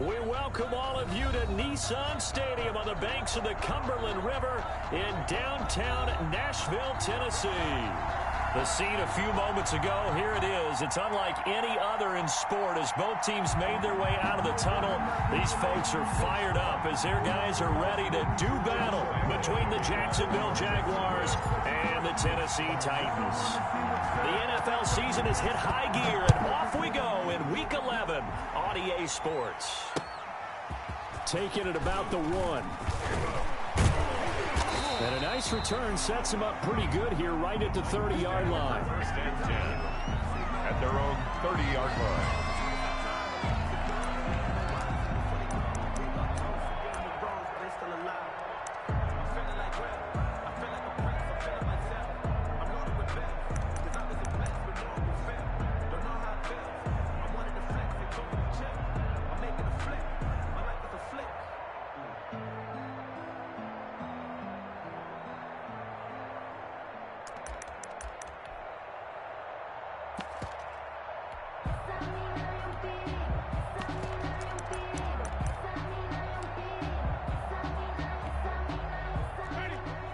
We welcome all of you to Nissan Stadium on the banks of the Cumberland River in downtown Nashville, Tennessee. The scene a few moments ago, here it is. It's unlike any other in sport as both teams made their way out of the tunnel. These folks are fired up as their guys are ready to do battle between the Jacksonville Jaguars and the Tennessee Titans. The NFL season has hit high gear, and off we go in Week 11 on EA Sports. Taking it about the 1. And a nice return sets him up pretty good here right at the 30-yard line. First and 10 at their own 30-yard line.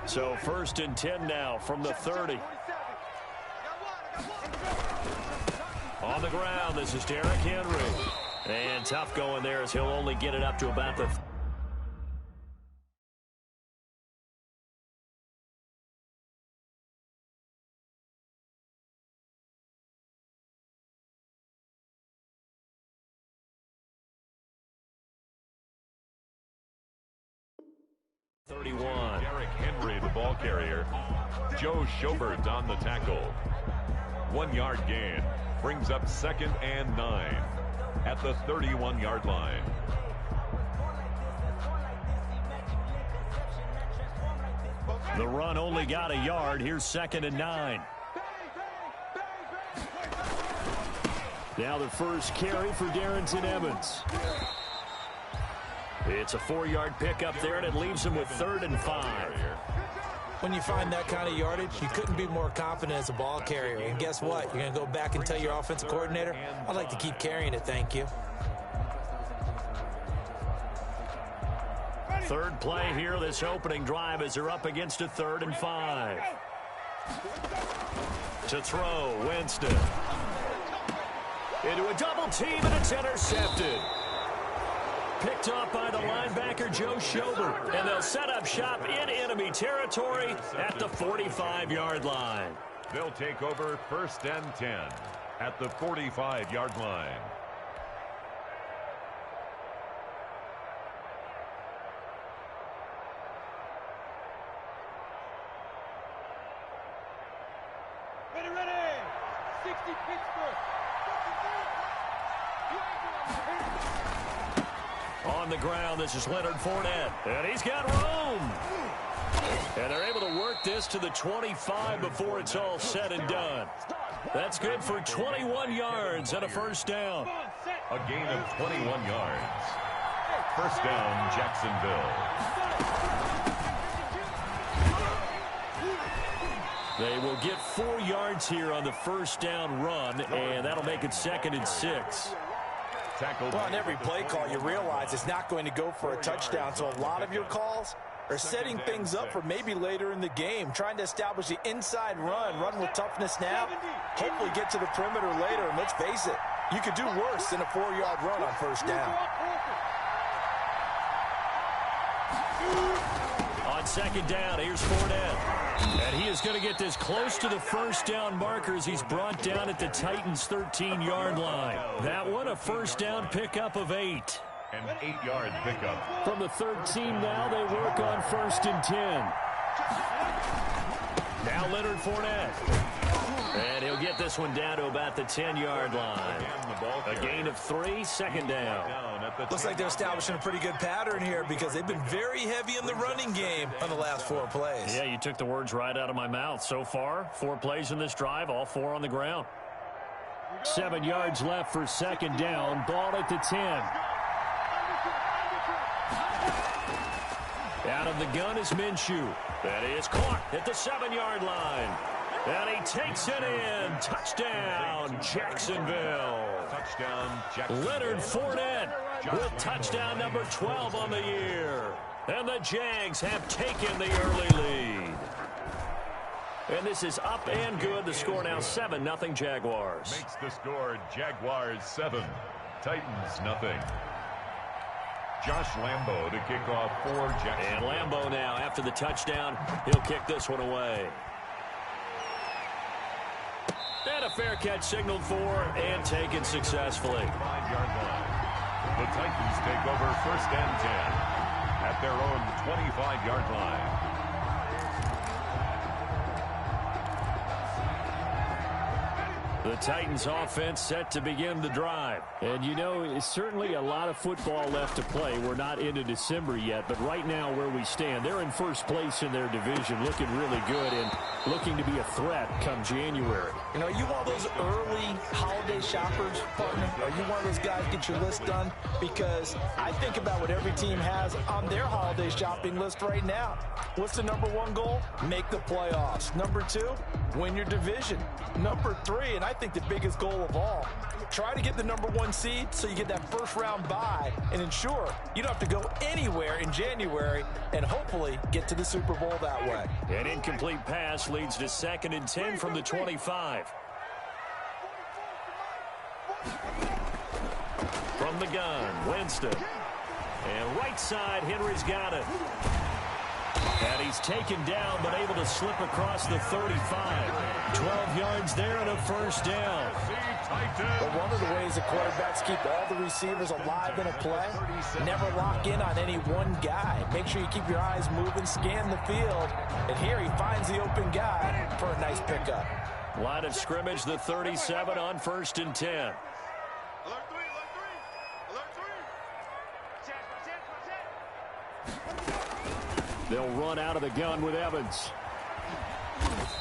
So first and 10 now from the 30. On the ground, this is Derrick Henry. And tough going there as he'll only get it up to about the... Derrick Henry, the ball carrier. Joe Schobert on the tackle. 1-yard gain. Brings up 2nd and 9 at the 31-yard line. The run only got a yard. Here's 2nd and 9. Now the first carry for Darrington Evans. It's a 4-yard pickup there, and it leaves him with 3rd and 5. When you find that kind of yardage, you couldn't be more confident as a ball carrier. And guess what? You're going to go back and tell your offensive coordinator, I'd like to keep carrying it, thank you. Third play here, this opening drive, as they're up against a 3rd and 5. To throw, Winston. Into a double team, and it's intercepted. Picked off by the linebacker, Joe Schobert. And they'll set up shop in enemy territory at the 45-yard line. They'll take over 1st and 10 at the 45-yard line. Ready. 60 Pittsburgh. On the ground, this is Leonard Fournette. And he's got room. And they're able to work this to the 25 before it's all said and done. That's good for 21 yards and a first down. A gain of 21 yards. First down, Jacksonville. They will get 4 yards here on the first down run, and that'll make it 2nd and 6. Well, on every play call, you realize it's not going to go for a touchdown, so a lot of your calls are setting things up for maybe later in the game, trying to establish the inside run with toughness now, hopefully get to the perimeter later, and let's face it, you could do worse than a 4-yard run on first down. On 2nd down, here's Fournette. And he is going to get this close to the first down marker as he's brought down at the Titans' 13-yard line. That one, a first down pickup of 8. An 8-yard pickup. From the 13 now, they work on 1st and 10. Now Leonard Fournette. And he'll get this one down to about the 10-yard line. A gain of 3, 2nd down. Looks like they're establishing a pretty good pattern here because they've been very heavy in the running game on the last 4 plays. Yeah, you took the words right out of my mouth. So far, 4 plays in this drive, all 4 on the ground. 7 yards left for 2nd down. Ball at the 10. Out of the gun is Minshew. That is caught at the 7-yard line. And he takes it in. Touchdown, Jacksonville. Touchdown, Jacksonville. Leonard Fournette with touchdown number 12 on the year. And the Jags have taken the early lead. And this is up and good. The score now 7-0 Jaguars. Makes the score Jaguars 7, Titans nothing. Josh Lambo to kick off for Jacksonville. And Lambo now, after the touchdown, he'll kick this one away. And a fair catch signaled for and taken successfully. 5-yard line. The Titans take over 1st and 10 at their own 25-yard line. The Titans offense set to begin the drive. And you know, it's certainly a lot of football left to play. We're not into December yet, but right now where we stand, they're in first place in their division, looking really good and looking to be a threat come January. You know, you one of those early holiday shoppers, partner? Are you one of those guys get your list done? Because I think about what every team has on their holiday shopping list right now. What's the number one goal? Make the playoffs. Number 2, win your division. Number 3, and I think the biggest goal of all, try to get the number 1 seed so you get that first round bye and ensure you don't have to go anywhere in January and hopefully get to the Super Bowl that way. An incomplete pass leads to 2nd and 10 from the 25. From the gun, Winston. And right side, Henry's got it. And he's taken down, but able to slip across the 35. 12 yards there and a first down. But one of the ways the quarterbacks keep all the receivers alive in a play, never lock in on any one guy. Make sure you keep your eyes moving, scan the field. And here he finds the open guy for a nice pickup. Line of scrimmage, the 37 on 1st and 10. They'll run out of the gun with Evans.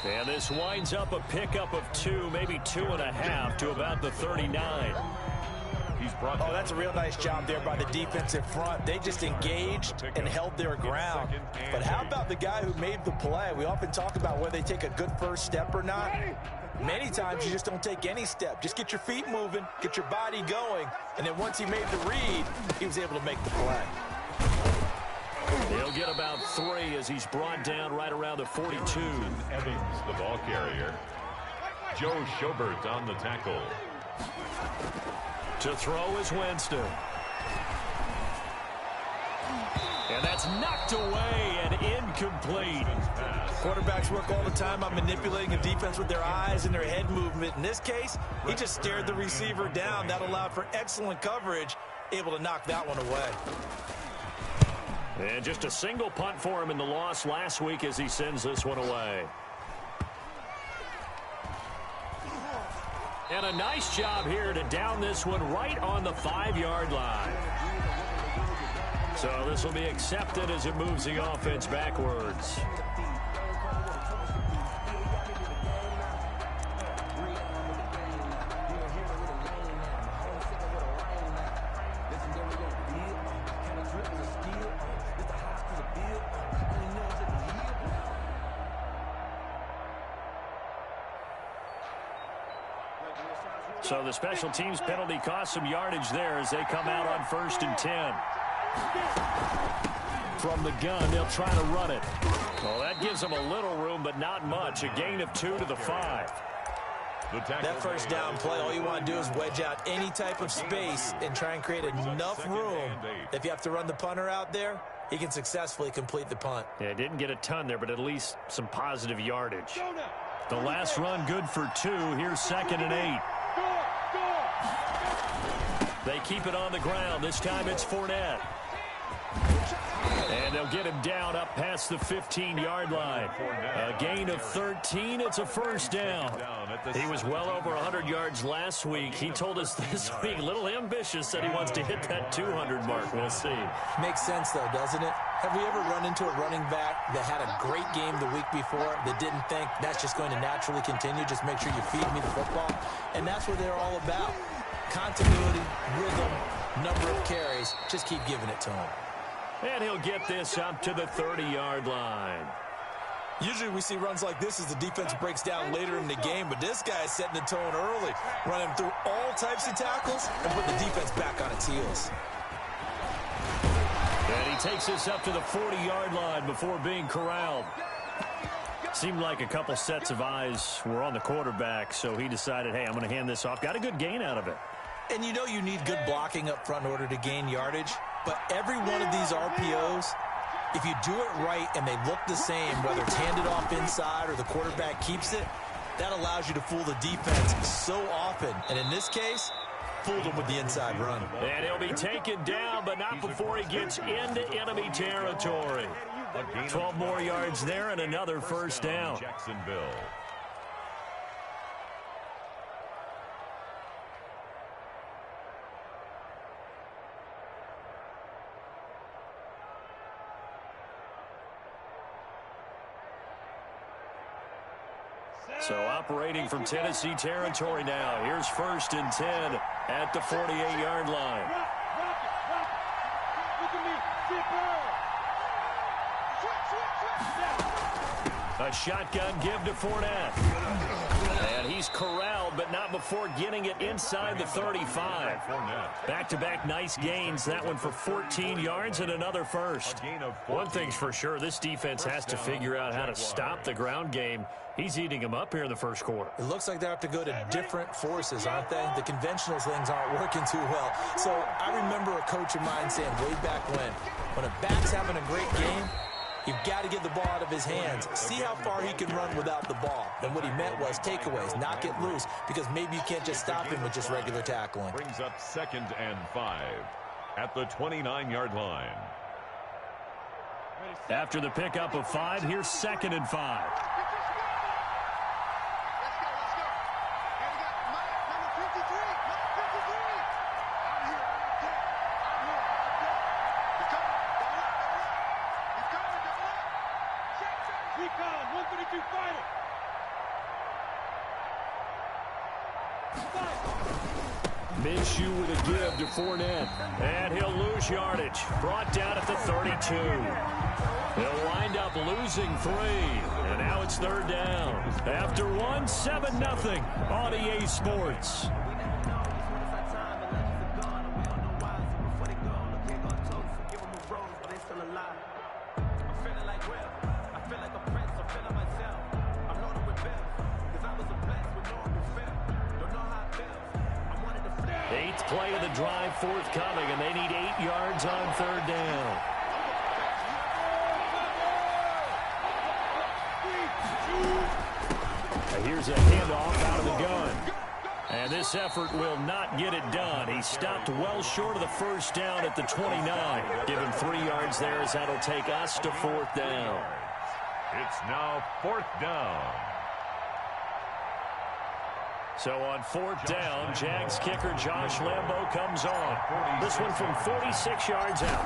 And this winds up a pickup of 2, maybe 2.5 to about the 39. Oh, that's a real nice job there by the defensive front. They just engaged and held their ground. But how about the guy who made the play? We often talk about whether they take a good first step or not. Many times you just don't take any step. Just get your feet moving, get your body going, and then once he made the read, he was able to make the play. He'll get about 3 as he's brought down right around the 42. Evans, the ball carrier. Joe Schobert on the tackle. To throw is Winston. And that's knocked away and incomplete. Quarterbacks work all the time on manipulating a defense with their eyes and their head movement. In this case, he just stared the receiver down. That allowed for excellent coverage, able to knock that one away. And just a single punt for him in the loss last week as he sends this one away. And a nice job here to down this one right on the 5-yard line. So this will be accepted as it moves the offense backwards. So the special teams penalty cost some yardage there as they come out on 1st and 10. From the gun, they'll try to run it. Well, that gives them a little room, but not much. A gain of 2 to the 5. That first down play, all you want to do is wedge out any type of space and try and create enough room. If you have to run the punter out there, he can successfully complete the punt. Yeah, didn't get a ton there, but at least some positive yardage. The last run good for 2. Here's 2nd and 8. They keep it on the ground. This time it's Fournette. And they'll get him down up past the 15-yard line. A gain of 13. It's a first down. He was well over 100 yards last week. He told us this week, a little ambitious, that he wants to hit that 200 mark. We'll see. Makes sense, though, doesn't it? Have we ever run into a running back that had a great game the week before that didn't think that's just going to naturally continue? Just make sure you feed me the football. And that's what they're all about. Continuity, rhythm, number of carries. Just keep giving it to him. And he'll get this up to the 30-yard line. Usually we see runs like this as the defense breaks down later in the game, but this guy is setting the tone early, running through all types of tackles and putting the defense back on its heels. he takes this up to the 40-yard line before being corralled. Seemed like a couple sets of eyes were on the quarterback, so he decided, hey, I'm going to hand this off. Got a good gain out of it. And you know you need good blocking up front in order to gain yardage, but every one of these RPOs, if you do it right and they look the same, whether it's handed off inside or the quarterback keeps it, that allows you to fool the defense so often. And in this case, fooled him with the inside run. And he'll be taken down, but not before he gets into enemy territory. 12 more yards there and another first down. Jacksonville. So operating from Tennessee territory now. Here's 1st and 10 at the 48-yard line. Rock it. Look at me. A shotgun give to Fournette. And he's corralled, but not before getting it inside the 35. Back-to-back nice gains. That one for 14 yards and another first. One thing's for sure, this defense has to figure out how to stop the ground game. He's eating them up here in the first quarter. It looks like they have to go to different forces, aren't they? The conventional things aren't working too well. So I remember a coach of mine saying way back when a back's having a great game, you've got to get the ball out of his hands. See how far he can run without the ball. And what he meant was takeaways, knock it loose, because maybe you can't just stop him with just regular tackling. Brings up 2nd and 5 at the 29-yard line. After the pickup of 5, here's 2nd and 5. Minshew with a give to Fournette. And he'll lose yardage. Brought down at the 32. He'll wind up losing 3. And now it's 3rd down. After 1, 7-0 on EA Sports. Play of the drive forthcoming, and they need 8 yards on 3rd down. Here's a handoff out of the gun. And this effort will not get it done. He stopped well short of the first down at the 29. Give him 3 yards there as that'll take us to 4th down. It's now 4th down. So on 4th down, Jags kicker Josh Lambo comes on. This one from 46 yards out.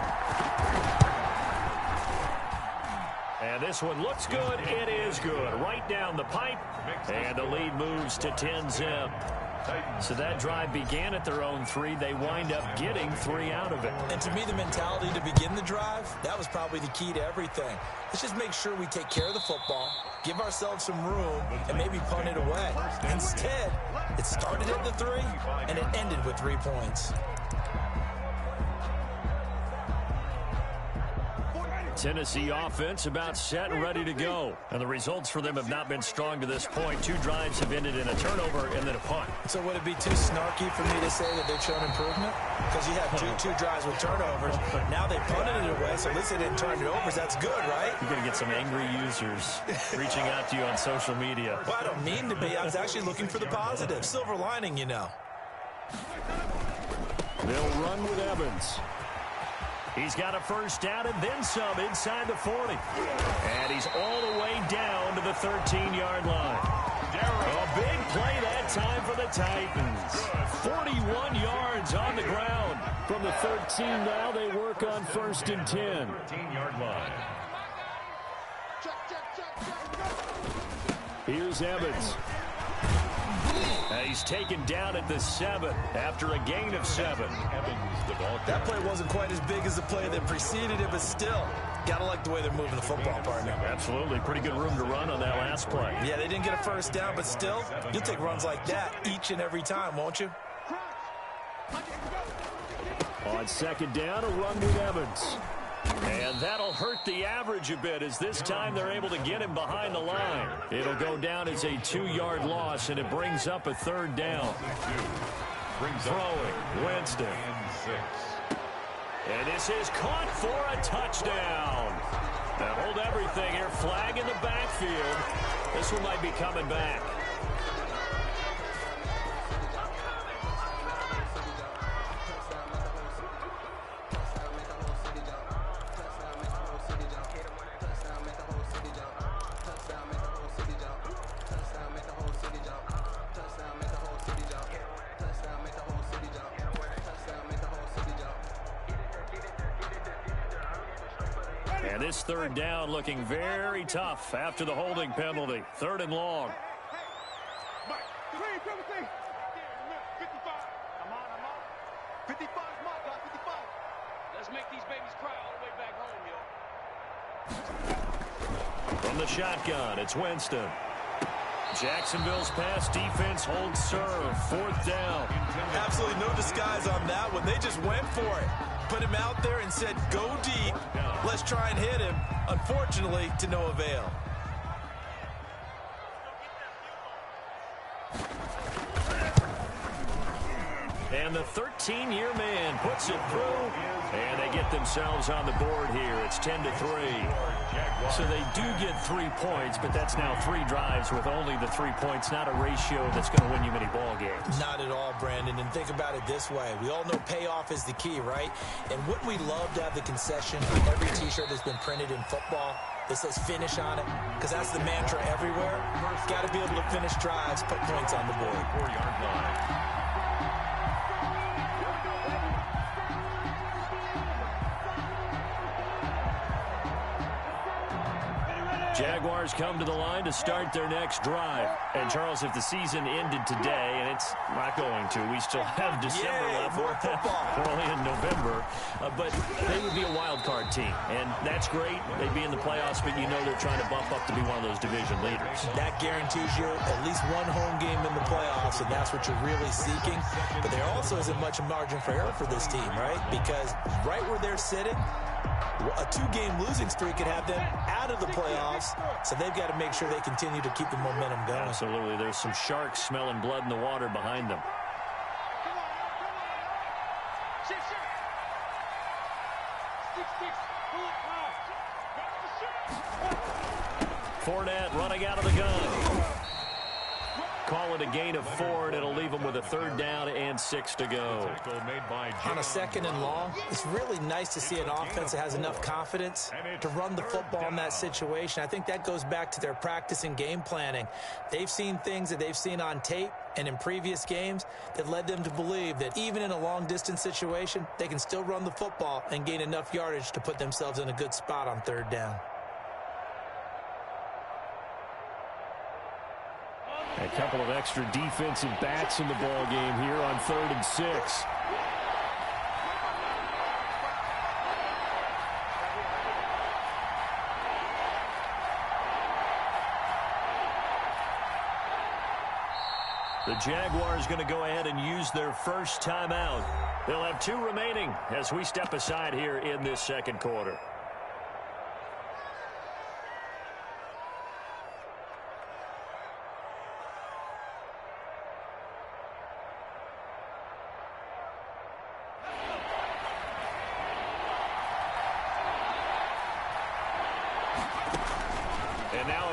And this one looks good. It is good. Right down the pipe. And the lead moves to 10-zip. So that drive began at their own 3. They wind up getting 3 out of it. And to me, the mentality to begin the drive, that was probably the key to everything. Let's just make sure we take care of the football, give ourselves some room, and maybe punt it away. Instead, it started at the 3, and it ended with 3 points. Tennessee offense about set and ready to go. And the results for them have not been strong to this point. 2 drives have ended in a turnover and then a punt. So would it be too snarky for me to say that they've shown improvement? Because you have two drives with turnovers. Now they punted it away, so at least they didn't turn it over. That's good, right? You're going to get some angry users reaching out to you on social media. Well, I don't mean to be. I was actually looking for the positive. Silver lining, you know. They'll run with Evans. He's got a first down and then some inside the 40. And he's all the way down to the 13-yard line. A big play that time for the Titans. 41 yards on the ground. From the 13 now, they work on 1st and 10. 13-yard line. Here's Evans. He's taken down at the 7 after a gain of 7. That play wasn't quite as big as the play that preceded it, but still, gotta like the way they're moving the football, partner. Absolutely. Pretty good room to run on that last play. Yeah, they didn't get a first down, but still, you'll take runs like that each and every time, won't you? On 2nd down, a run with Evans. And that'll hurt the average a bit, as this time they're able to get him behind the line. It'll go down as a 2-yard loss, and it brings up a 3rd down. Throwing, Winston. And this is caught for a touchdown. Now hold everything here. Flag in the backfield. This one might be coming back. And this 3rd down looking very tough after the holding penalty. 3rd and long. Mike, 55. I'm on. 55 is my guy, 55. Let's make these babies cry all the way back home, yo. From the shotgun, it's Winston. Jacksonville's pass defense holds serve. 4th down. Absolutely no disguise on that one. They just went for it. Put him out there and said, go deep. Let's try and hit him. Unfortunately, to no avail. And the 13-year man puts it through. And they get themselves on the board here. It's 10-3. So they do get 3 points, but that's now 3 drives with only the 3 points. Not a ratio that's going to win you many ball games. Not at all, Brandon. And think about it this way. We all know payoff is the key, right? And wouldn't we love to have the concession on every T-shirt that's been printed in football that says finish on it? Because that's the mantra everywhere. Got to be able to finish drives, put points on the board. 4-yard line. Jaguars come to the line to start their next drive. And, Charles, if the season ended today, and it's not going to, we still have December left. We're only in November. But they would be a wild card team. And that's great. They'd be in the playoffs, but you know they're trying to bump up to be one of those division leaders. That guarantees you at least one home game in the playoffs, and that's what you're really seeking. But there also isn't much margin for error for this team, right? Because right where they're sitting, a 2-game losing streak could have them out of the playoffs, so they've got to make sure they continue to keep the momentum going. Absolutely. There's some sharks smelling blood in the water behind them. Fournette running out of the gun. Call it a gain of 4, and it'll leave them with a 3rd down and 6 to go. On a 2nd and long, it's really nice to see an offense that has enough confidence to run the football in that situation. I think that goes back to their practice and game planning. They've seen things that they've seen on tape and in previous games that led them to believe that even in a long-distance situation, they can still run the football and gain enough yardage to put themselves in a good spot on 3rd down. A couple of extra defensive backs in the ball game here on 3rd and 6. The Jaguars going to go ahead and use their first timeout. They'll have 2 remaining as we step aside here in this 2nd quarter.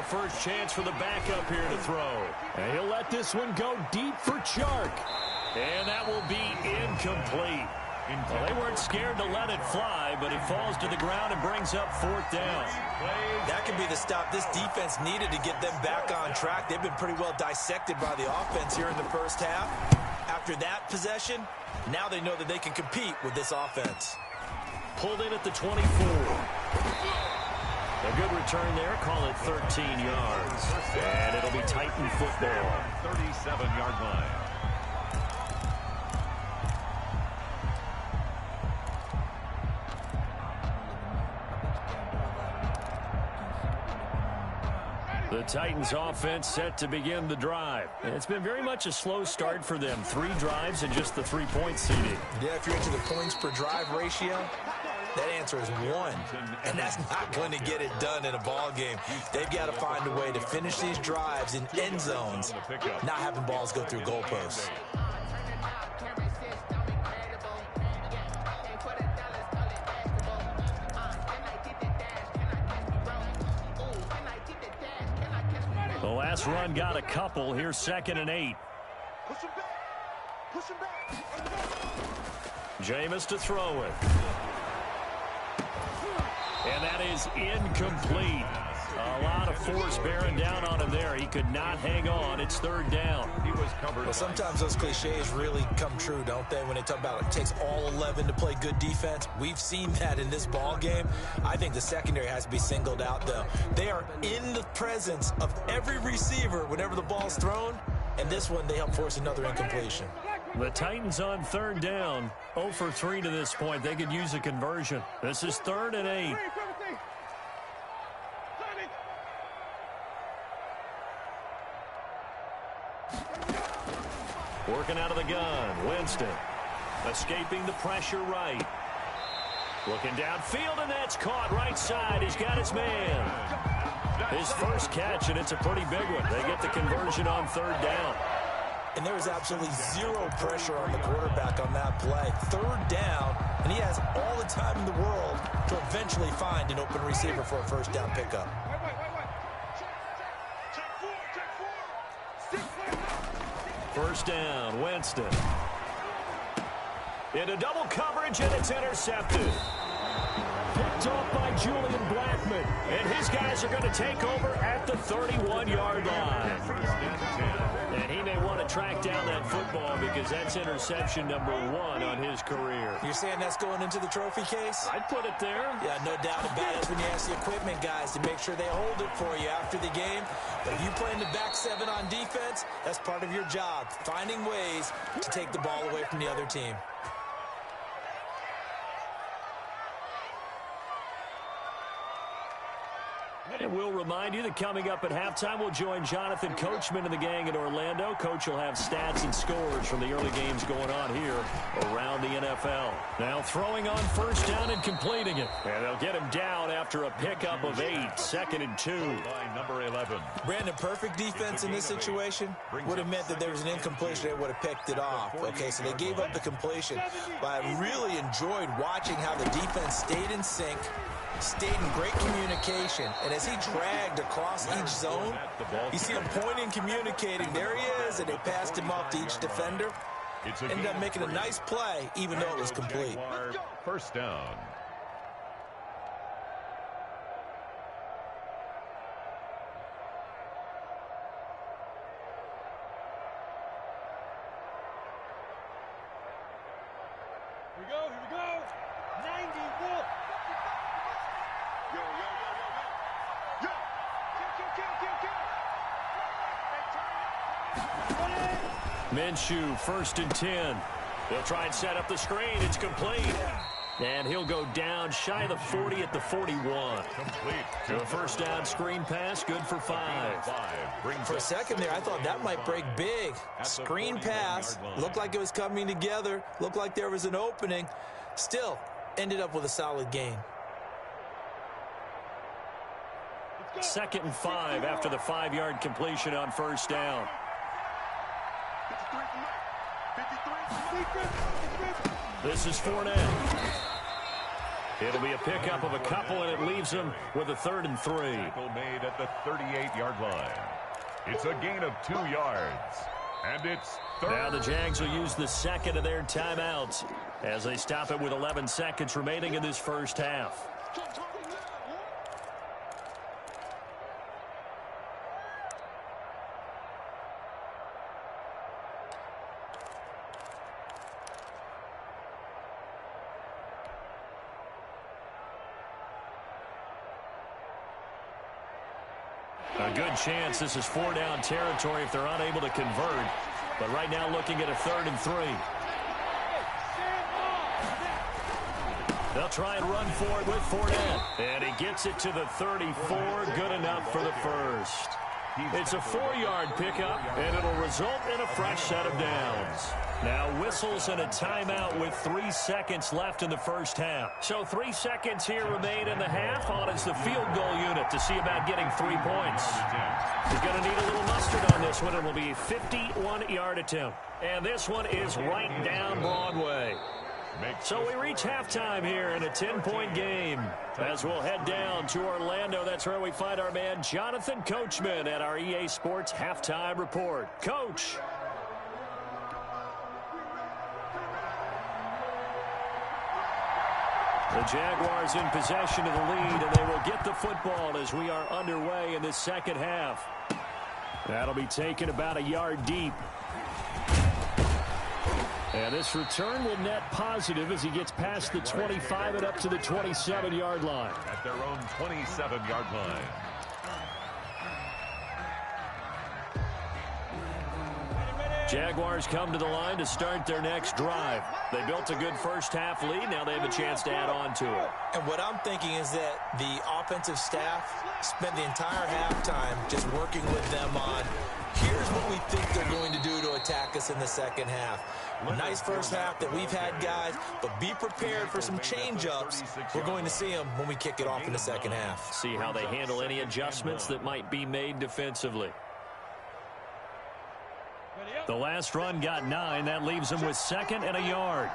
First chance for the backup here to throw. And he'll let this one go deep for Chark. And that will be incomplete. Well, they weren't scared to let it fly, but it falls to the ground and brings up 4th down. That could be the stop this defense needed to get them back on track. They've been pretty well dissected by the offense here in the first half. After that possession, now they know that they can compete with this offense. Pulled in at the 24. A good return there. Call it 13 yards. And it'll be Titan football. 37-yard line. The Titans offense set to begin the drive. It's been very much a slow start for them. 3 drives and just the 3-point seeding. Yeah, if you're into the points per drive ratio, That answer is one, and that's not going to get it done in a ball game. They've got to find a way to finish these drives in end zones, not having balls go through goalposts. The last run got a couple. Here's 2nd and 8. Push him back. Push him back. Jameis to throw it. And that is incomplete. A lot of force bearing down on him there. He could not hang on. It's 3rd down. He was covered. Well, sometimes those cliches really come true, don't they, when they talk about it takes all 11 to play good defense? We've seen that in this ball game. I think the secondary has to be singled out, though. They are in the presence of every receiver whenever the ball's thrown, and this one they help force another incompletion. The Titans on 3rd down. 0 for 3 to this point. They could use a conversion. This is 3rd and 8. Working out of the gun. Winston escaping the pressure right. Looking downfield, and that's caught right side. He's got his man. His first catch, and it's a pretty big one. They get the conversion on 3rd down. And there is absolutely zero pressure on the quarterback on that play. 3rd down, and he has all the time in the world to eventually find an open receiver for a 1st down pickup. First down, Winston. Into double coverage, and it's intercepted. Picked off by Julian Blackman. And his guys are going to take over at the 31-yard line. And he may want to track down that football because that's interception number 1 on his career. You're saying that's going into the trophy case? I'd put it there. Yeah, no doubt about it. That's when you ask the equipment guys to make sure they hold it for you after the game. But if you play in the back 7 on defense, that's part of your job, finding ways to take the ball away from the other team. And we'll remind you that coming up at halftime, we'll join Jonathan Coachman and the gang in Orlando. Coach will have stats and scores from the early games going on here around the NFL. Now throwing on 1st down and completing it. And they'll get him down after a pickup of 8, 2nd and 2. By number 11. Brandon, perfect defense in this situation would have meant that there was an incompletion. They would have picked it off. Okay, so they gave up the completion. But I really enjoyed watching how the defense stayed in sync, stayed in great communication, and as he dragged across each zone, you see him pointing, communicating. There he is, and they passed him off to each defender. Ended up making a nice play, even though it was complete. 1st down. Here we go. 91. Minshew, 1st and 10. They'll try and set up the screen. It's complete. And he'll go down shy of the 40 at the 41. Complete. So a 1st down screen pass, good for 5. For a second there, I thought that might break big. Screen pass, looked like it was coming together, looked like there was an opening. Still, ended up with a solid gain. 2nd and 5 after the 5-yard completion on 1st down. This is Fournette. It'll be a pickup of a couple, and it leaves him with a 3rd and 3. Tackle made at the 38-yard line. It's a gain of 2 yards. And it's 3rd. Now the Jags will use the 2nd of their timeouts as they stop it with 11 seconds remaining in this 1st half. A good chance this is 4-down territory if they're unable to convert. But right now looking at a 3rd and 3. They'll try and run for it with Fournette. And he gets it to the 34. Good enough for the 1st. It's a 4-yard pickup, and it'll result in a fresh set of downs. Now whistles and a timeout with 3 seconds left in the first half. So 3 seconds here remain in the half. On is the field goal unit to see about getting 3 points. He's going to need a little mustard on this one. It will be a 51-yard attempt. And this one is right down Broadway. So we reach halftime here in a 10-point game. As we'll head down to Orlando, that's where we find our man Jonathan Coachman at our EA Sports Halftime Report. Coach. The Jaguars in possession of the lead, and they will get the football as we are underway in this second half. That'll be taken about a yard deep. And this return will net positive as he gets past the 25 and up to the 27-yard line. At their own 27-yard line. Jaguars come to the line to start their next drive. They built a good first-half lead. Now they have a chance to add on to it. And what I'm thinking is that the offensive staff spent the entire halftime just working with them on, here's what we think they're going to do to attack us in the second half. A nice first half that we've had, guys, but be prepared for some change-ups. We're going to see them when we kick it off in the second half. See how they handle any adjustments that might be made defensively. The last run got 9. That leaves them with 2nd and a yard.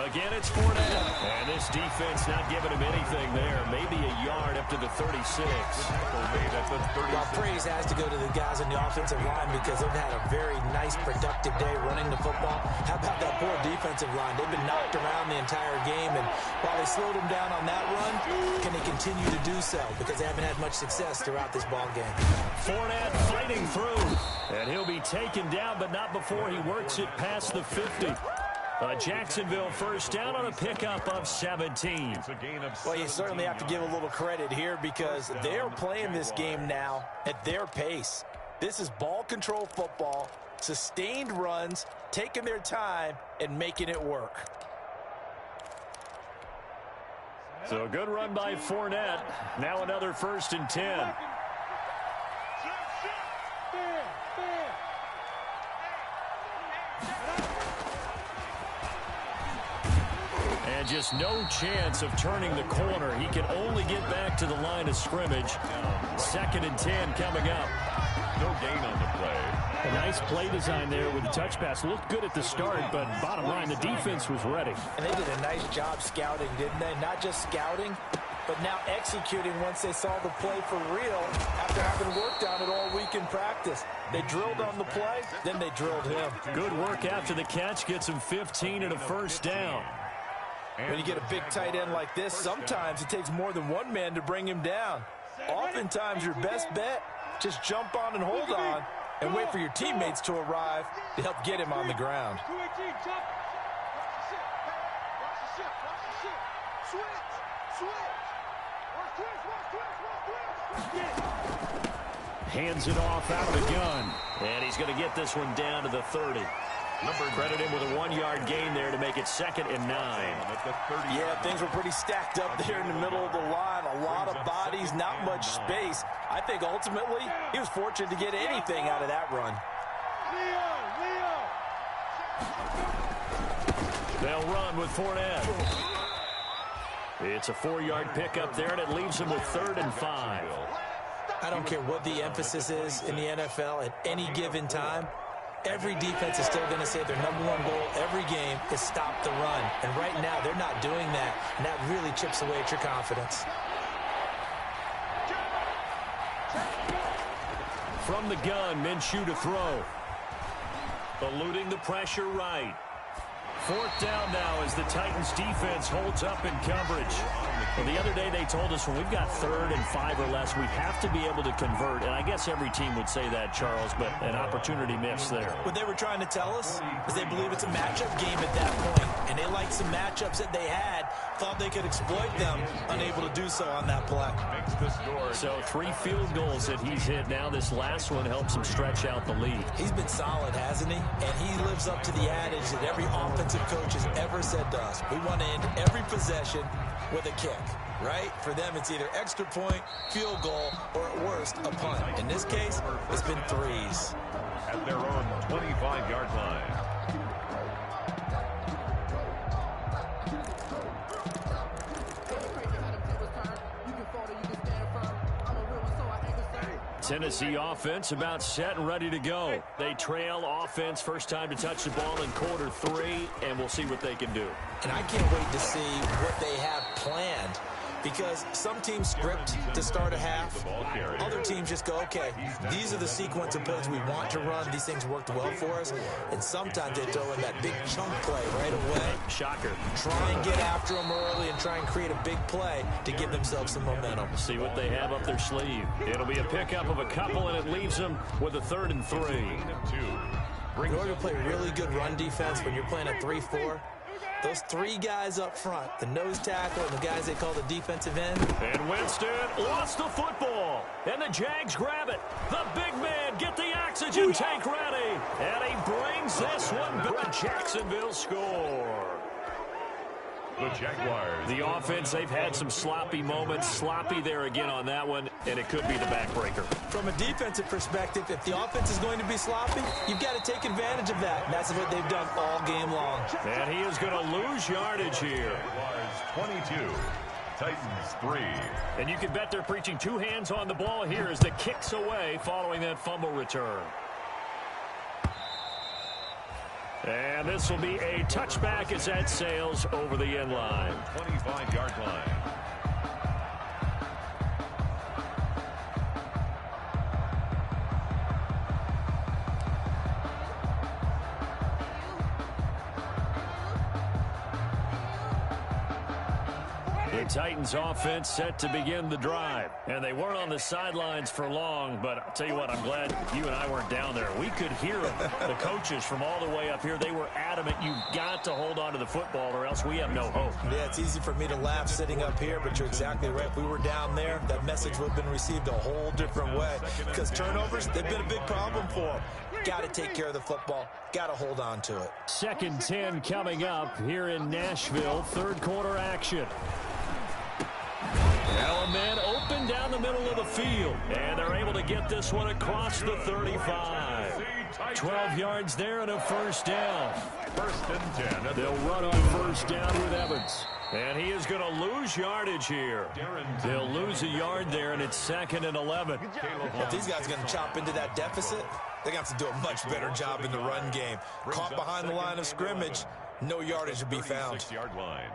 Again, it's Fournette. And this defense not giving him anything there. Maybe a yard up to the 36. Well, praise has to go to the guys on the offensive line because they've had a very nice, productive day running the football. How about that poor defensive line? They've been knocked around the entire game, and while they slowed them down on that run, can they continue to do so? Because they haven't had much success throughout this ball game. Fournette fighting through. And he'll be taken down, but not before he works it past the 50. Jacksonville first down on a pickup of 17. Well, you certainly have to give a little credit here because they're playing this game now at their pace. This is ball control football, sustained runs, taking their time, and making it work. So a good run by Fournette. Now another 1st and 10. And just no chance of turning the corner. He can only get back to the line of scrimmage. 2nd and 10 coming up. No gain on the play. A nice play design there with the touch pass. Looked good at the start, but bottom line, the defense was ready. And they did a nice job scouting, didn't they? Not just scouting, but now executing once they saw the play for real after having worked on it all week in practice. They drilled on the play, then they drilled him. Good work after the catch. Gets him 15 and a 1st down. When you get a big tight end like this, sometimes it takes more than one man to bring him down. Oftentimes, your best bet, just jump on and hold on and wait for your teammates to arrive to help get him on the ground. Hands it off out of the gun. And he's going to get this one down to the 30. Credit him with a 1-yard gain there to make it 2nd and 9. Yeah, things were pretty stacked up there in the middle of the line. A lot of bodies, not much space. I think ultimately he was fortunate to get anything out of that run. They'll run with Fournette. It's a 4-yard pickup there, and it leaves them with 3rd and 5. I don't care what the emphasis is in the NFL at any given time. Every defense is still going to say their #1 goal every game is stop the run. And right now, they're not doing that, and that really chips away at your confidence. From the gun, Minshew to throw. Eluding the pressure right. 4th down now as the Titans defense holds up in coverage. Well, the other day they told us when we've got 3rd and 5 or less, we have to be able to convert. And I guess every team would say that, Charles, but an opportunity missed there. What they were trying to tell us is they believe it's a matchup game at that point. And they liked some matchups that they had, thought they could exploit them, unable to do so on that play. So 3 field goals that he's hit now. This last one helps him stretch out the lead. He's been solid, hasn't he? And he lives up to the adage that every offensive coach has ever said to us. We want to end every possession with a kick, right? For them, it's either extra point, field goal, or at worst, a punt. In this case, it's been threes. At their own 25-yard line. Tennessee offense about set and ready to go. They trail offense, first time to touch the ball in quarter 3, and we'll see what they can do. And I can't wait to see what they have planned, because some teams script to start a half. Other teams just go, okay, these are the sequence of plays we want to run. These things worked well for us. And sometimes they throw in that big chunk play right away. Shocker. Try and get after them early and try and create a big play to give themselves some momentum. See what they have up their sleeve. It'll be a pickup of a couple, and it leaves them with a 3rd and 3. In order to play really good run defense when you're playing a 3-4, those 3 guys up front, the nose tackle and the guys they call the defensive end. And Winston lost the football. And the Jags grab it. The big man, get the oxygen tank ready. And he brings this one back. Jacksonville score. The Jaguars. The offense, they've had some sloppy moments. Sloppy there again on that one, and it could be the backbreaker. From a defensive perspective, if the offense is going to be sloppy, you've got to take advantage of that. And that's what they've done all game long. And he is going to lose yardage here. Jaguars 22. Titans 3. And you can bet they're preaching 2 hands on the ball here as the kick's away following that fumble return. And this will be a touchback as that sails over the end line. 25-yard line. The Titans offense set to begin the drive. And they weren't on the sidelines for long, but I'll tell you what, I'm glad you and I weren't down there. We could hear them. The coaches from all the way up here, they were adamant, you've got to hold on to the football or else we have no hope. Yeah, it's easy for me to laugh sitting up here, but you're exactly right. If we were down there, that message would have been received a whole different way. Because turnovers, they've been a big problem for them. Got to take care of the football. Got to hold on to it. 2nd and 10 coming up here in Nashville. 3rd quarter action. Element open down the middle of the field. And they're able to get this one across the 35. 12 yards there and a 1st down. 1st and 10. They'll run on 1st down with Evans. And he is going to lose yardage here. They'll lose a yard there, and it's 2nd and 11. If these guys are going to chop into that deficit, they're going to have to do a much better job in the run game. Caught behind the line of scrimmage, no yardage to be found. 6-yard line.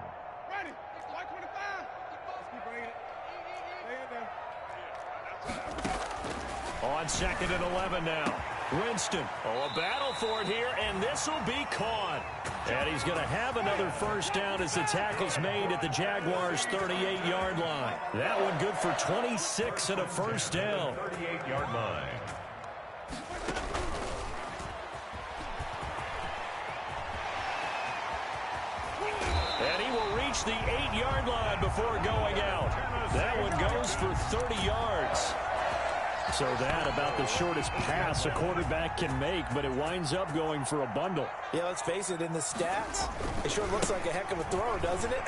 On 2nd and 11 now. Winston. Oh, a battle for it here, and this will be caught. And he's going to have another 1st down as the tackle's made at the Jaguars' 38-yard line. That one good for 26 and a 1st down. 38-yard line. And he will reach the 8-yard line before going out. That one goes for 30 yards. So that about the shortest pass a quarterback can make, but it winds up going for a bundle. Yeah, let's face it, in the stats, it sure looks like a heck of a throw, doesn't it?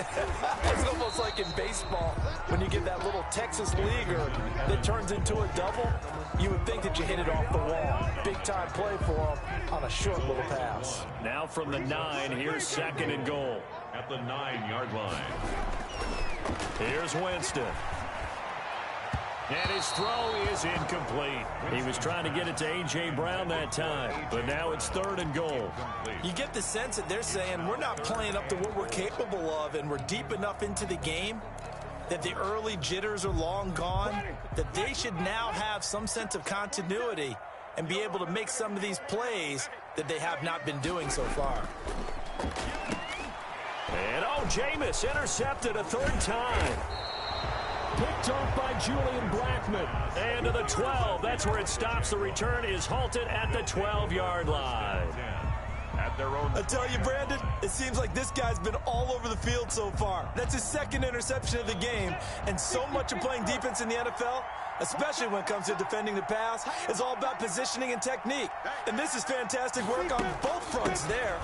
It's almost like in baseball, when you get that little Texas leaguer that turns into a double, you would think that you hit it off the wall. Big-time play for him on a short little pass. Now from the 9, here's 2nd and goal. At the 9-yard line. Here's Winston. And his throw is incomplete. He was trying to get it to A.J. Brown that time, but now it's 3rd and goal. You get the sense that they're saying we're not playing up to what we're capable of, and we're deep enough into the game that the early jitters are long gone, that they should now have some sense of continuity and be able to make some of these plays that they have not been doing so far. And Jameis intercepted a 3rd time. Picked off by Julian Blackman. And to the 12. That's where it stops. The return is halted at the 12-yard line. At their own. I tell you, Brandon, it seems like this guy's been all over the field so far. That's his 2nd interception of the game. And so much of playing defense in the NFL, especially when it comes to defending the pass, is all about positioning and technique. And this is fantastic work on both fronts there.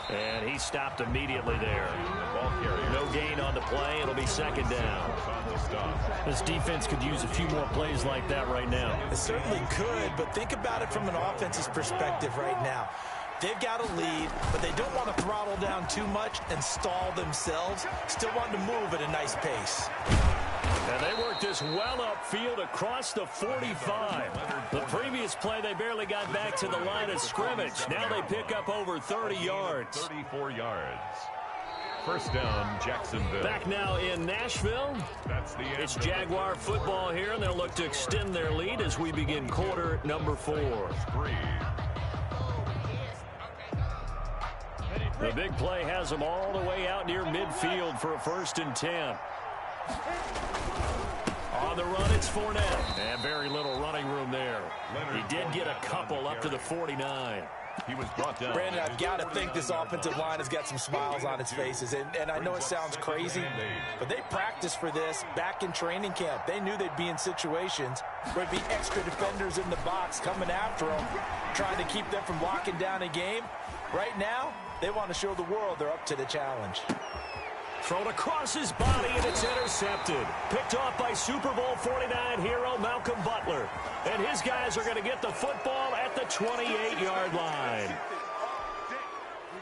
And he stopped immediately there. Ball carrier. No gain on the play. It'll be second down. This defense could use a few more plays like that right now. It certainly could, but think about it from an offense's perspective right now. They've got a lead, but they don't want to throttle down too much and stall themselves. Still want to move at a nice pace. And they worked this well upfield across the 45. The previous play, they barely got back to the line of scrimmage. Now they pick up over 30 yards. 34 yards. First down, Jacksonville. Back now in Nashville. That's the end. It's Jaguar football here, and they'll look to extend their lead as we begin quarter number 4. 3. The big play has them all the way out near midfield for a 1st and 10. On the run, it's Fournette. And very little running room there. He did get a couple up to the 49. He was brought down. Brandon, I've got to think this offensive line has got some smiles on its faces. And I know it sounds crazy, but they practiced for this back in training camp. They knew they'd be in situations where there'd be extra defenders in the box coming after them, trying to keep them from locking down a game. Right now, they want to show the world they're up to the challenge. Thrown across his body, and it's intercepted. Picked off by Super Bowl 49 hero Malcolm Butler. And his guys are going to get the football at the 28-yard line.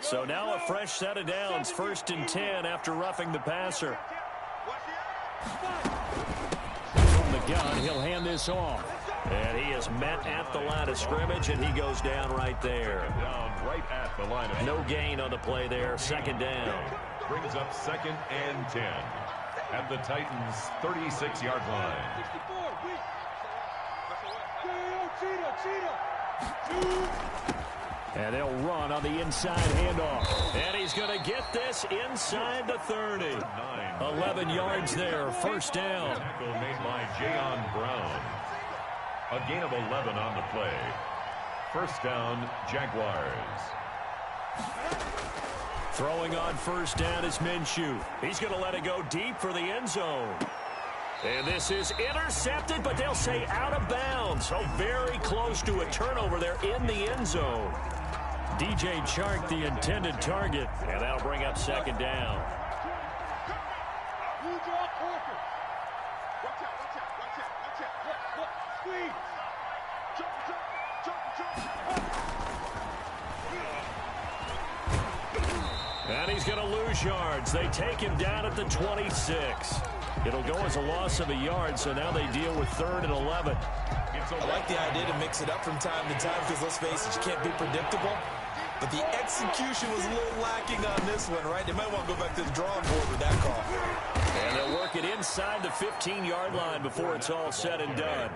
So now a fresh set of downs, 1st and 10 after roughing the passer. From the gun, he'll hand this off. And he is met at the line of scrimmage, and he goes down right there. Down right at the line of No gain on the play there, 2nd down. Brings up 2nd and 10 at the Titans' 36-yard line. And they'll run on the inside handoff. And he's going to get this inside the 30. 11 yards there, 1st down. Tackle made by Jayon Brown. A gain of 11 on the play. 1st down, Jaguars. Throwing on 1st down is Minshew. He's going to let it go deep for the end zone. And this is intercepted, but they'll say out of bounds. So very close to a turnover there in the end zone. DJ Chark, the intended target. And that'll bring up 2nd down. And he's going to lose yards. They take him down at the 26. It'll go as a loss of a yard, so now they deal with 3rd and 11. I like the idea to mix it up from time to time because, let's face it, you can't be predictable. But the execution was a little lacking on this one, right? They might want to go back to the drawing board with that call. And they'll work it inside the 15-yard line before it's all said and done.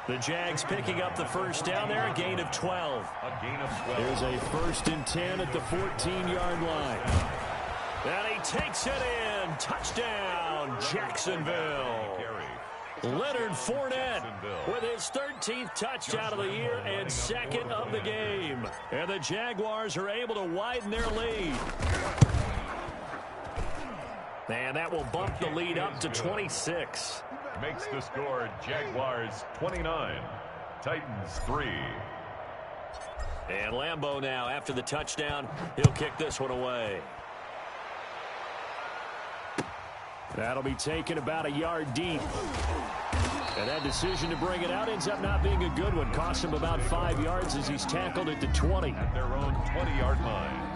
The Jags picking up the 1st down there, a gain of 12. A gain of 12. There's a 1st and 10 at the 14-yard line. And he takes it in. Touchdown, Jacksonville. Leonard Fournette with his 13th touchdown of the year and 2nd of the game. And the Jaguars are able to widen their lead. And that will bump the lead up to 26. Makes the score Jaguars 29, Titans 3. And Lambeau now, after the touchdown, he'll kick this one away. That'll be taken about a yard deep. And that decision to bring it out ends up not being a good one. Costs him about 5 yards as he's tackled at the 20. At their own 20-yard line.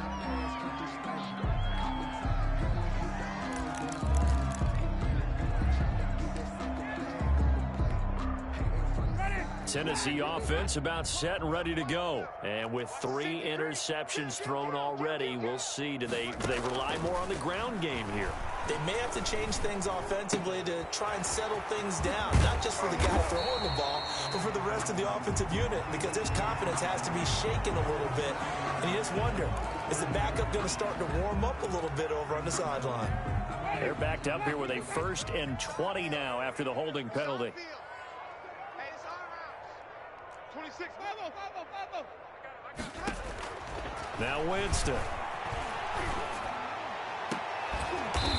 Tennessee offense about set and ready to go. And with 3 interceptions thrown already, we'll see. Do they rely more on the ground game here? They may have to change things offensively to try and settle things down, not just for the guy throwing the ball, but for the rest of the offensive unit, because their confidence has to be shaken a little bit. And you just wonder, is the backup going to start to warm up a little bit over on the sideline? They're backed up here with a 1st and 20 now after the holding penalty. 26. Now Winston.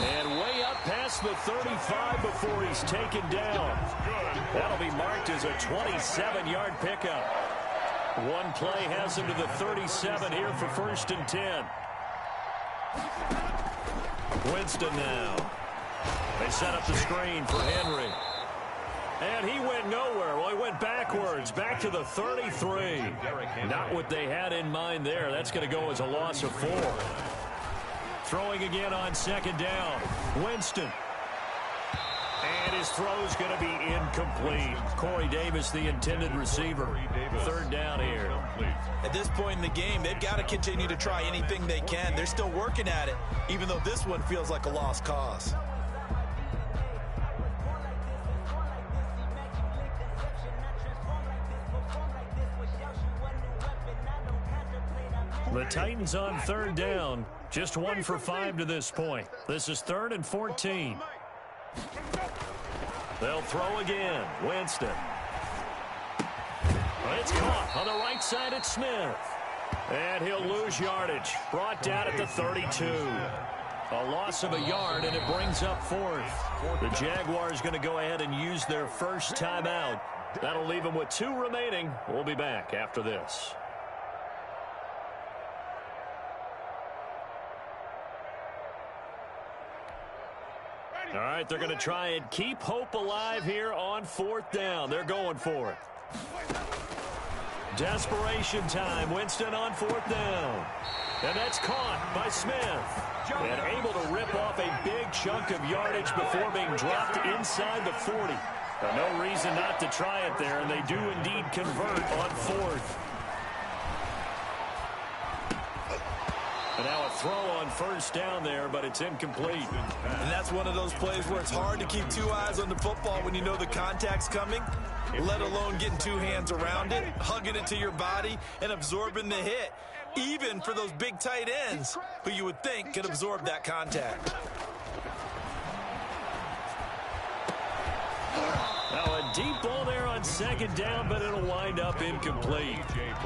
And way up past the 35 before he's taken down. That'll be marked as a 27-yard pickup. One play has him to the 37 here for 1st and 10. Winston now. They set up the screen for Henry. And he went nowhere. Well, he went backwards, back to the 33. Not what they had in mind there. That's going to go as a loss of 4. Throwing again on second down. Winston. And his throw's going to be incomplete. Corey Davis, the intended receiver. Third down here. At this point in the game, they've got to continue to try anything they can. They're still working at it, even though this one feels like a lost cause. The Titans on third down. Just 1 for 5 to this point. This is 3rd and 14. They'll throw again. Winston. It's caught on the right side at Smith. And he'll lose yardage. Brought down at the 32. A loss of a yard, and it brings up 4th. The Jaguars going to go ahead and use their first timeout. That'll leave them with 2 remaining. We'll be back after this. All right, they're going to try and keep hope alive here on 4th down. They're going for it. Desperation time. Winston on 4th down. And that's caught by Smith. And able to rip off a big chunk of yardage before being dropped inside the 40. No reason not to try it there, and they do indeed convert on 4th. And now a throw on first down there, but it's incomplete. And that's one of those plays where it's hard to keep 2 eyes on the football when you know the contact's coming, let alone getting 2 hands around it, hugging it to your body, and absorbing the hit, even for those big tight ends who you would think could absorb that contact. Now a deep ball there on second down, but it'll wind up incomplete.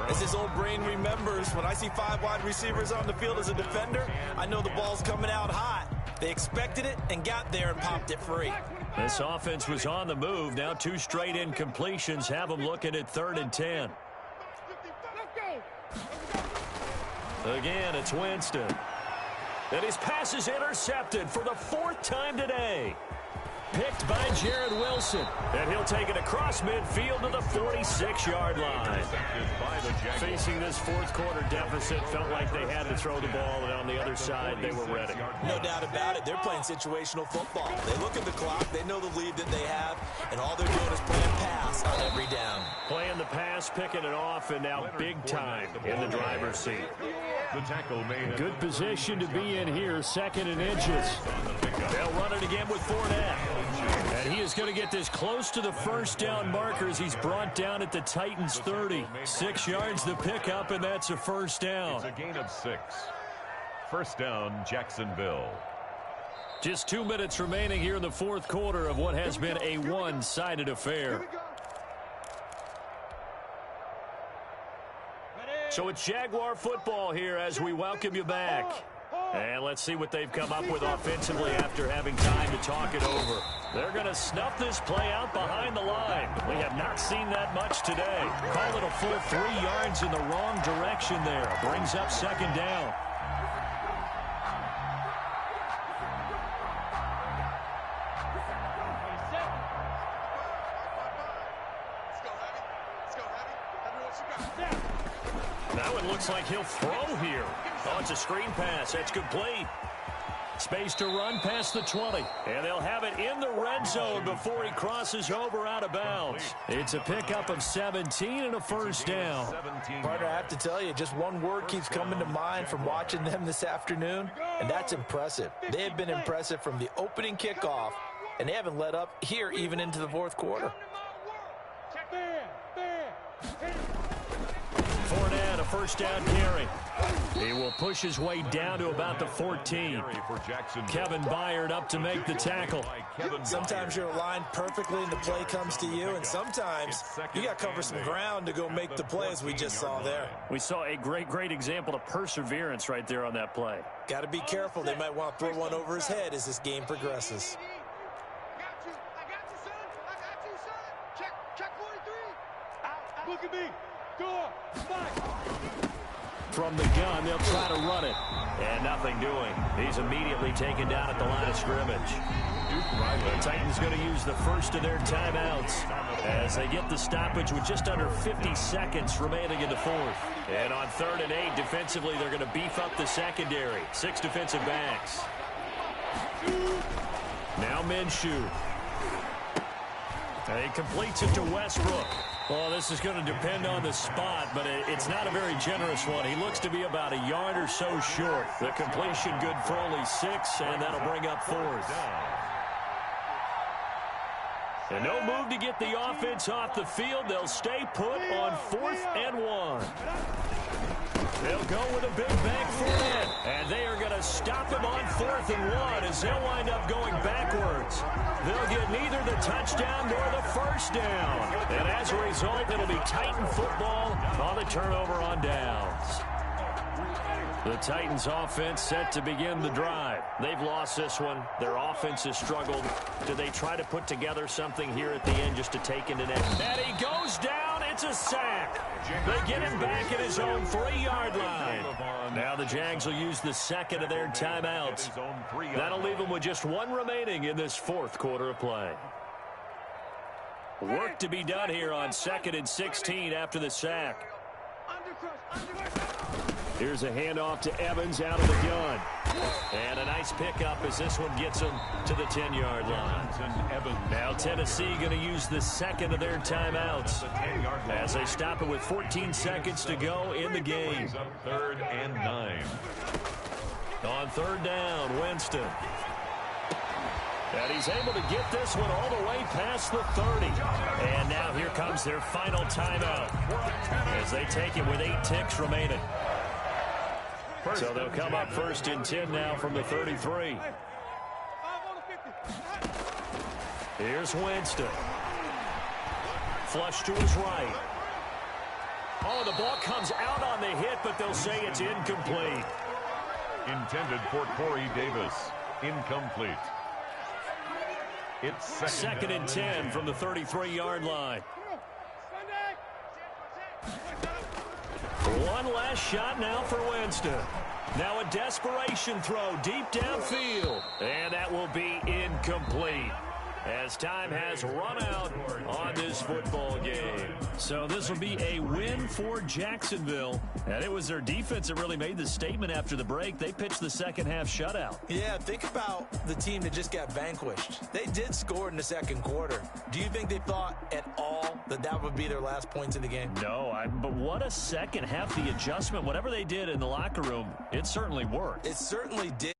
As his old brain remembers, when I see 5 wide receivers on the field as a defender, I know the ball's coming out hot. They expected it and got there and popped it free. This offense was on the move. Now 2 straight incompletions have them looking at 3rd and 10. Again, it's Winston. And his pass is intercepted for the 4th time today. Picked by Jared Wilson. And he'll take it across midfield to the 46-yard line. Facing this 4th quarter deficit, felt like they had to throw the ball, and on the other side, they were ready. No doubt about it. They're playing situational football. They look at the clock, they know the lead that they have, and all they're doing is playing pass on every down. Playing the pass, picking it off, and now big time in the driver's seat. The tackle made. Good position to be in here, 2nd and inches. They'll run it again with Fournette. And he is going to get this close to the first down markers. He's brought down at the Titans 30. 6 yards the pickup, and that's a first down. It's a gain of 6. First down, Jacksonville. Just 2 minutes remaining here in the 4th quarter of what has been a one-sided affair. So it's Jaguar football here as we welcome you back. And let's see what they've come up with offensively after having time to talk it over. They're going to snuff this play out behind the line. We have not seen that much today. Call it a full 3 yards in the wrong direction there. Brings up 2nd down. That one looks like he'll throw here. Oh, it's a screen pass. That's complete. Space to run past the 20. And they'll have it in the red zone before he crosses over out of bounds. It's a pickup of 17 and a first down. Partner, I have to tell you, just one word keeps coming to mind from watching them this afternoon, and that's impressive. They have been impressive from the opening kickoff, and they haven't let up here even into the 4th quarter. Fournette, a first down carry. He will push his way down to about the 14. Kevin Byard up to make the tackle. Sometimes you're aligned perfectly and the play comes to you, and sometimes you got to cover some ground to go make the play, as we just saw there. We saw a great example of perseverance right there on that play. Got to be careful. They might want to throw one over his head as this game progresses. Look at me. Door. Back. From the gun, they'll try to run it. And nothing doing. He's immediately taken down at the line of scrimmage. The Titans going to use the first of their timeouts as they get the stoppage with just under 50 seconds remaining in the fourth. And on 3rd and 8, defensively, they're going to beef up the secondary. 6 defensive backs. Now Minshew. He completes it to Westbrook. Well, this is going to depend on the spot, but it's not a very generous one. He looks to be about a yard or so short. The completion good for only 6, and that'll bring up 4th. And no move to get the offense off the field. They'll stay put on 4th and 1. They'll go with a big bank for it. And they are going to stop him on 4th and 1 as they'll wind up going backwards. They'll get neither the touchdown nor the first down. And as a result, it'll be Titan football on the turnover on downs. The Titans offense set to begin the drive. They've lost this one. Their offense has struggled. Do they try to put together something here at the end just to take into next? And he goes down. It's a sack. They get him back at his own 3-yard line. Now the Jags will use the second of their timeouts. That'll leave them with just 1 remaining in this 4th quarter of play. Work to be done here on 2nd and 16 after the sack. Here's a handoff to Evans out of the gun. And a nice pickup as this one gets him to the 10-yard line. Now Tennessee going to use the second of their timeouts as they stop it with 14 seconds to go in the game. 3rd and 9. On 3rd down, Winston. And he's able to get this one all the way past the 30. And now here comes their final timeout as they take it with 8 ticks remaining. So they'll come up 1st and 10 now from the 33. Here's Winston. Flush to his right. Oh, the ball comes out on the hit, but they'll say it's incomplete. Intended for Corey Davis. Incomplete. It's 2nd and 10 from the 33-yard line. One last shot now for Winston. Now a desperation throw deep downfield. And that will be incomplete as time has run out on this football game. So this will be a win for Jacksonville. And it was their defense that really made the statement after the break. They pitched the second-half shutout. Yeah, think about the team that just got vanquished. They did score in the 2nd quarter. Do you think they thought at all that that would be their last points in the game? No, but what a second half. The adjustment, whatever they did in the locker room, it certainly worked. It certainly did.